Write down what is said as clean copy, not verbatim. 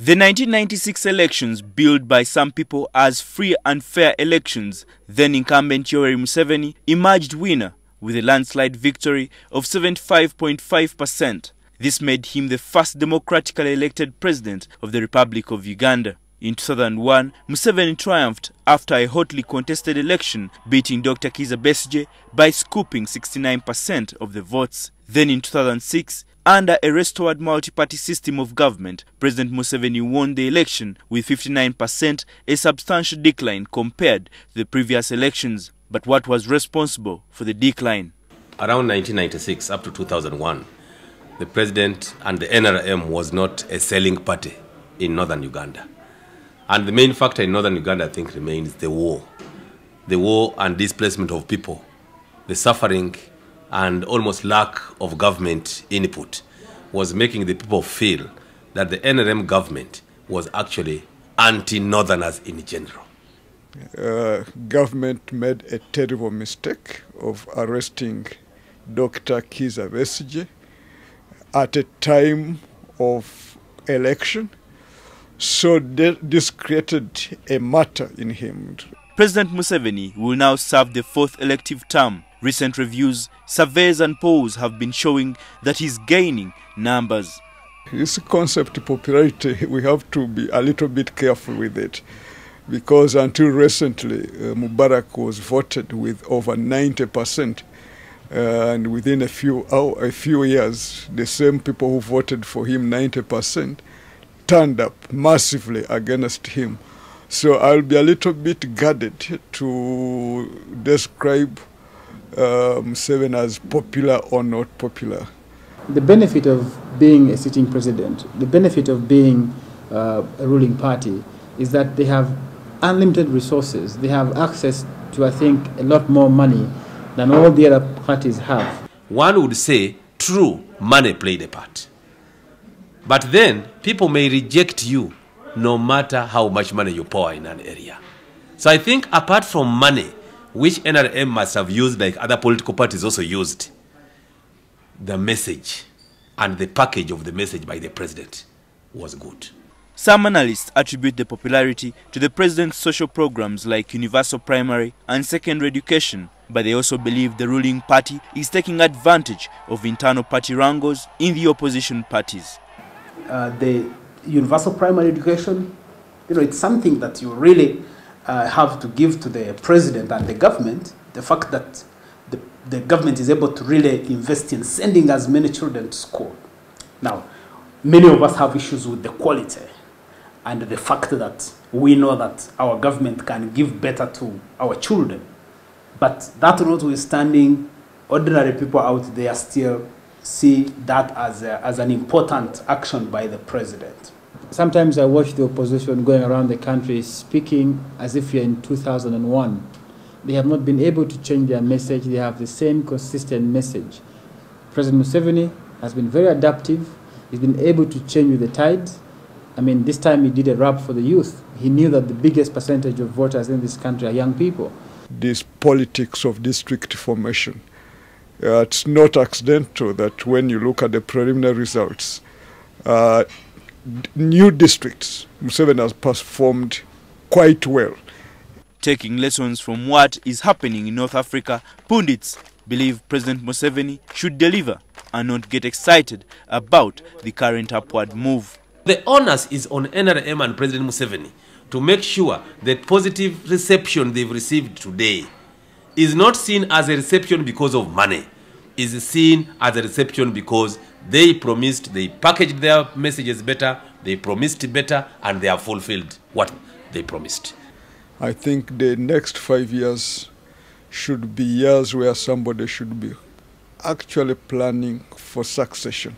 The 1996 elections, billed by some people as free and fair elections, then incumbent Yoweri Museveni emerged winner with a landslide victory of 75.5%. This made him the first democratically elected president of the Republic of Uganda. In 2001, Museveni triumphed after a hotly contested election, beating Dr. Kizza Besigye by scooping 69% of the votes. Then in 2006, under a restored multi-party system of government, President Museveni won the election with 59%, a substantial decline compared to the previous elections. But what was responsible for the decline? Around 1996 up to 2001, the president and the NRM was not a selling party in northern Uganda. And the main factor in northern Uganda, I think, remains the war. The war and displacement of people, the suffering and almost lack of government input was making the people feel that the NRM government was actually anti-northerners in general. Government made a terrible mistake of arresting Dr. Kizza Besigye at a time of election. So this created a martyr in him. President Museveni will now serve the fourth elective term. Recent reviews, surveys and polls have been showing that he's gaining numbers. This concept of popularity, we have to be a little bit careful with it, because until recently, Mubarak was voted with over 90%. And within a few years, the same people who voted for him 90% turned up massively against him. So I'll be a little bit guarded to describe Museveni as popular or not popular. The benefit of being a sitting president, the benefit of being a ruling party, is that they have unlimited resources. They have access to, I think, a lot more money than all the other parties have. One would say, true, money played a part. But then, people may reject you no matter how much money you pour in an area. So I think apart from money, which NRM must have used like other political parties also used, the message and the package of the message by the president was good. Some analysts attribute the popularity to the president's social programs like universal primary and secondary education, but they also believe the ruling party is taking advantage of internal party wrangles in the opposition parties. The universal primary education, it's something that you really have to give to the president and the government. The fact that the government is able to really invest in sending as many children to school. Now, many of us have issues with the quality and the fact that we know that our government can give better to our children. But that notwithstanding, ordinary people out there still see that as an important action by the president. Sometimes I watch the opposition going around the country speaking as if you're in 2001. They have not been able to change their message. They have the same consistent message. President Museveni has been very adaptive. He's been able to change with the tides. I mean, this time he did a rap for the youth. He knew that the biggest percentage of voters in this country are young people. This politics of district formation, it's not accidental that when you look at the preliminary results, new districts, Museveni has performed quite well. Taking lessons from what is happening in North Africa, pundits believe President Museveni should deliver and not get excited about the current upward move. The onus is on NRM and President Museveni to make sure that positive reception they've received today is not seen as a reception because of money, is seen as a reception because they promised, they packaged their messages better, they promised better, and they have fulfilled what they promised. I think the next 5 years should be years where somebody should be actually planning for succession.